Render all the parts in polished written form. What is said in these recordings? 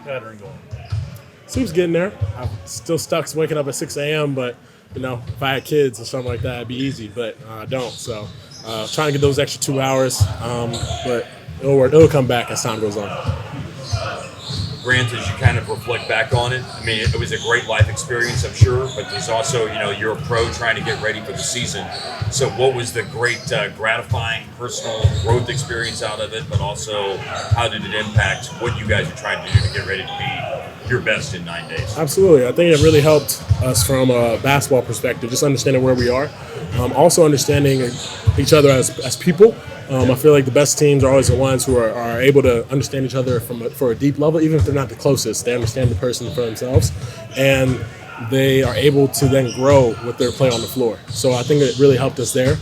pattern going? Seems getting there. I'm still stuck waking up at 6 a.m., but, if I had kids or something like that, it'd be easy, but I don't. So trying to get those extra 2 hours, but it'll work. It'll come back as time goes on. Grant, as you kind of reflect back on it, I mean, it was a great life experience, I'm sure, but there's also, you're a pro trying to get ready for the season. So what was the great gratifying personal growth experience out of it, but also how did it impact what you guys are trying to do to get ready to be your best in 9 days? Absolutely. I think it really helped us from a basketball perspective, just understanding where we are, also understanding each other as people. I feel like the best teams are always the ones who are able to understand each other for a deep level, even if they're not the closest. They understand the person for themselves, and they are able to then grow with their play on the floor. So I think it really helped us there.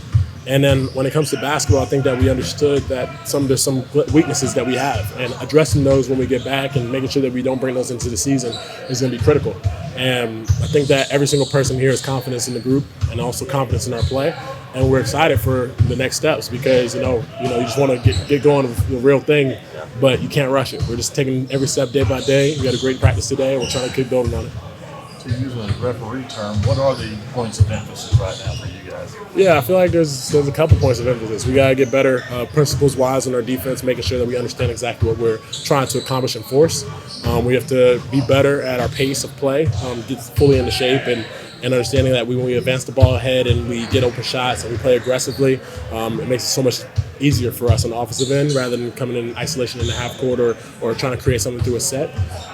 And then when it comes to basketball, I think that we understood that there's some weaknesses that we have, and addressing those when we get back and making sure that we don't bring those into the season is going to be critical. And I think that every single person here has confidence in the group and also confidence in our play. And we're excited for the next steps because, you just want to get going with the real thing, but you can't rush it. We're just taking every step day by day. We had a great practice today, and we're trying to keep building on it. To use a referee term, what are the points of emphasis right now for you guys? Yeah, I feel like there's a couple points of emphasis. We got to get better principles-wise on our defense, making sure that we understand exactly what we're trying to accomplish and force. We have to be better at our pace of play, get fully into shape, and understanding that when we advance the ball ahead and we get open shots and we play aggressively, it makes it so much easier for us on the offensive end rather than coming in isolation in the half court or trying to create something through a set.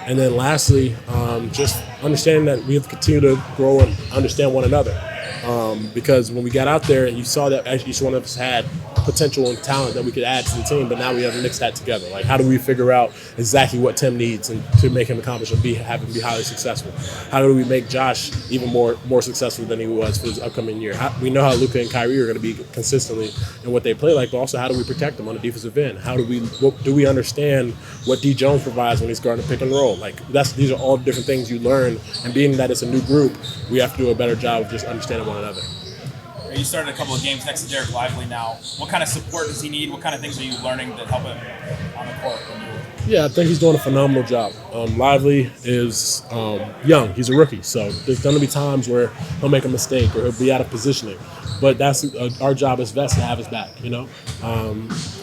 And then lastly, just understanding that we have to continue to grow and understand one another. Because when we got out there, you saw that each one of us had potential and talent that we could add to the team, but now we have to mix that together. Like, how do we figure out exactly what Tim needs and to make him accomplish and have him be highly successful? How do we make Josh even more successful than he was for his upcoming year? We know how Luka and Kyrie are going to be consistently in what they play like, but also how do we protect them on the defensive end? Do we understand what D. Jones provides when he's guarding a pick and roll? Like, these are all different things you learn, and being that it's a new group, we have to do a better job of just understanding one another. You started a couple of games next to Dereck Lively now. What kind of support does he need? What kind of things are you learning that help him on the court? Yeah, I think he's doing a phenomenal job. Lively is young. He's a rookie, so there's going to be times where he'll make a mistake or he'll be out of positioning. But that's our job as vets to have his back,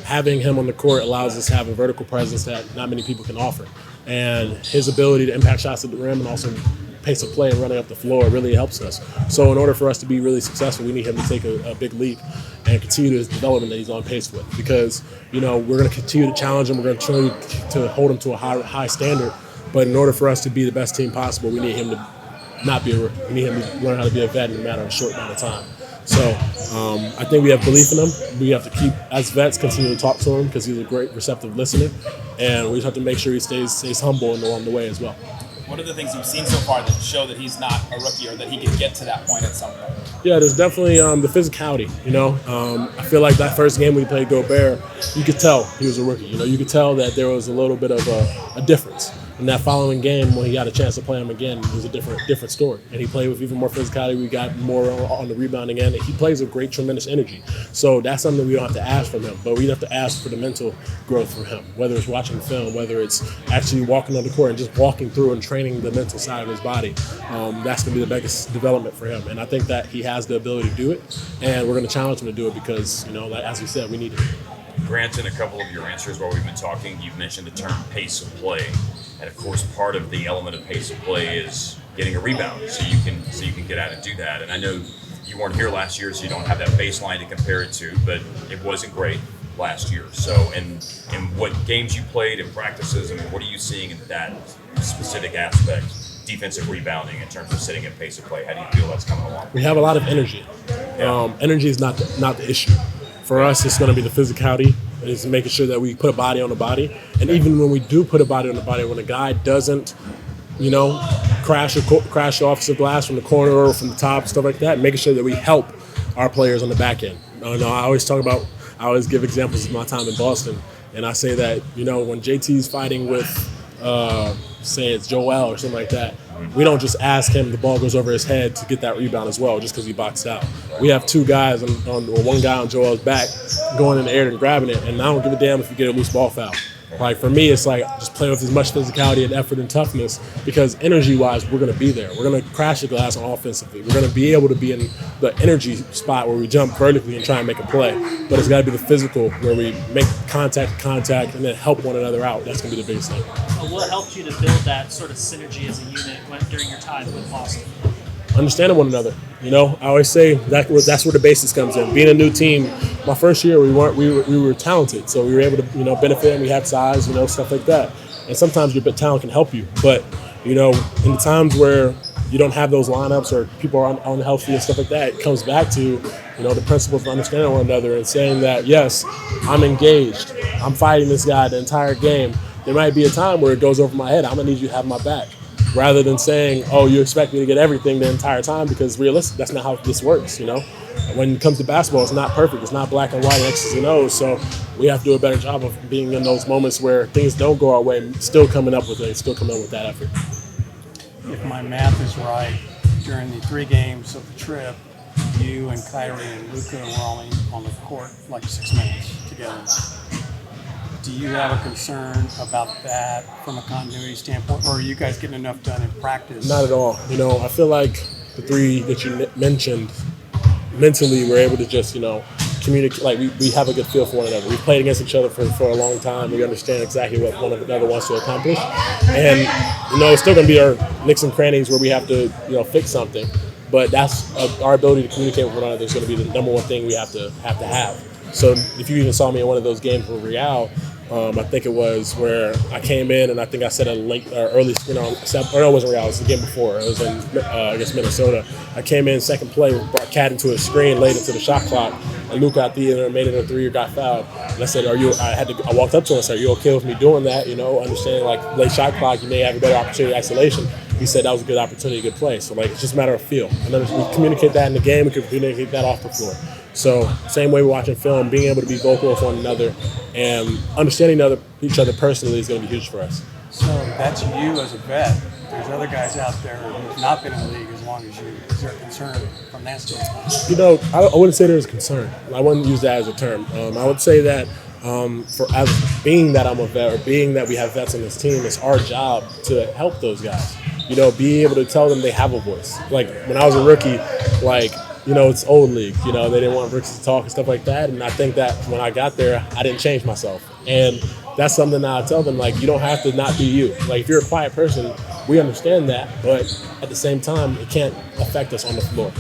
Having him on the court allows us to have a vertical presence that not many people can offer. And his ability to impact shots at the rim and also pace of play and running up the floor really helps us. So in order for us to be really successful, we need him to take a big leap and continue his development that he's on pace with. Because, we're going to continue to challenge him. We're going to try to hold him to a high standard. But in order for us to be the best team possible, we need him to not be a rookie. We need him to learn how to be a vet in a matter of a short amount of time. So I think we have belief in him. We have to keep, as vets, continue to talk to him because he's a great receptive listener. And we just have to make sure he stays humble along the way as well. What are the things you've seen so far that show that he's not a rookie or that he can get to that point at some point? Yeah, there's definitely the physicality, I feel like that first game we played Gobert, you could tell he was a rookie. You could tell that there was a little bit of a difference. And that following game, when he got a chance to play him again, it was a different story. And he played with even more physicality. We got more on the rebounding end. He plays with great, tremendous energy. So that's something we don't have to ask from him. But we have to ask for the mental growth from him, whether it's watching film, whether it's actually walking on the court and just walking through and training the mental side of his body. That's going to be the biggest development for him. And I think that he has the ability to do it. And we're going to challenge him to do it because, as we said, we need it. Grant, in a couple of your answers while we've been talking, you've mentioned the term pace of play. And of course, part of the element of pace of play is getting a rebound, so you can get out and do that. And I know you weren't here last year, so you don't have that baseline to compare it to, but it wasn't great last year. So, in what games you played and practices, what are you seeing in that specific aspect, defensive rebounding, in terms of sitting at pace of play? How do you feel that's coming along? We have a lot of energy. Energy is not the issue. For us, it's going to be the physicality. It's making sure that we put a body on the body. And even when we do put a body on the body, when a guy doesn't, crash the offensive glass from the corner or from the top, stuff like that, making sure that we help our players on the back end. I always give examples of my time in Boston. And I say that, when JT's fighting with, say it's Joel or something like that, we don't just ask him, the ball goes over his head to get that rebound as well, just because he boxed out. We have two guys, or one guy on Joel's back, going in the air and grabbing it, and I don't give a damn if you get a loose ball foul. Like for me, it's like just play with as much physicality and effort and toughness because energy-wise, we're going to be there. We're going to crash the glass on offensively. We're going to be able to be in the energy spot where we jump vertically and try and make a play. But it's got to be the physical where we make contact, and then help one another out. That's going to be the biggest thing. What helped you to build that sort of synergy as a unit during your time with Boston? Understanding one another. You know, I always say that's where the basis comes in. Being a new team, my first year we were talented, so we were able to benefit and we had size, stuff like that. And sometimes your talent can help you, but in the times where you don't have those lineups or people are unhealthy and stuff like that, it comes back to the principles of understanding one another and saying that yes, I'm engaged, I'm fighting this guy the entire game. There might be a time where it goes over my head. I'm gonna need you to have my back. Rather than saying, oh, you expect me to get everything the entire time, because realistically, that's not how this works, When it comes to basketball, it's not perfect. It's not black and white, X's and O's. So we have to do a better job of being in those moments where things don't go our way, still coming up with that effort. If my math is right, during the 3 games of the trip, you and Kyrie and Luka were only on the court like 6 minutes together. Do you have a concern about that from a continuity standpoint, or are you guys getting enough done in practice? Not at all. I feel like the 3 that you mentioned, mentally we're able to just, communicate. Like we have a good feel for one another. We've played against each other for a long time. We understand exactly what one another wants to accomplish. And, it's still going to be our nicks and crannies where we have to, fix something. But that's our ability to communicate with one another is going to be the number one thing we have to have. So if you even saw me in one of those games with Real, I think it was where I came in and I think I set a early screen on. Or no, it wasn't Real. It was the game before. It was in Minnesota. I came in second play, brought Cat into a screen, laid into the shot clock, and Luka out the end made it a 3 or got fouled. And I said, I walked up to him and said, "Are you okay with me doing that? Understanding like late shot clock, you may have a better opportunity isolation." He said that was a good opportunity, good play. So it's just a matter of feel. And then we communicate that in the game. We can communicate that off the floor. So same way we're watching film, being able to be vocal with one another and understanding each other personally is going to be huge for us. So that's you as a vet. There's other guys out there who've not been in the league as long as you. Is there a concern from that standpoint? I wouldn't say there's a concern. I wouldn't use that as a term. I would say that as being that I'm a vet or being that we have vets on this team, it's our job to help those guys. Be able to tell them they have a voice. Like when I was a rookie, it's old league. They didn't want rookies to talk and stuff like that. And I think that when I got there, I didn't change myself. And that's something that I tell them, you don't have to not be you. If you're a quiet person, we understand that. But at the same time, it can't affect us on the floor.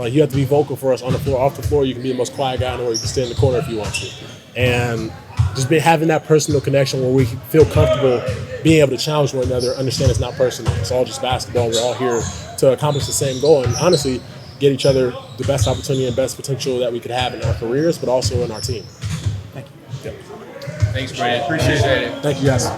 You have to be vocal for us on the floor. Off the floor, you can be the most quiet guy in the world. You can stay in the corner if you want to. And just having that personal connection where we feel comfortable being able to challenge one another, understand it's not personal. It's all just basketball. We're all here to accomplish the same goal. And honestly, get each other the best opportunity and best potential that we could have in our careers, but also in our team. Thank you. Yep. Thanks, Brandon. Appreciate it. Thank you, guys.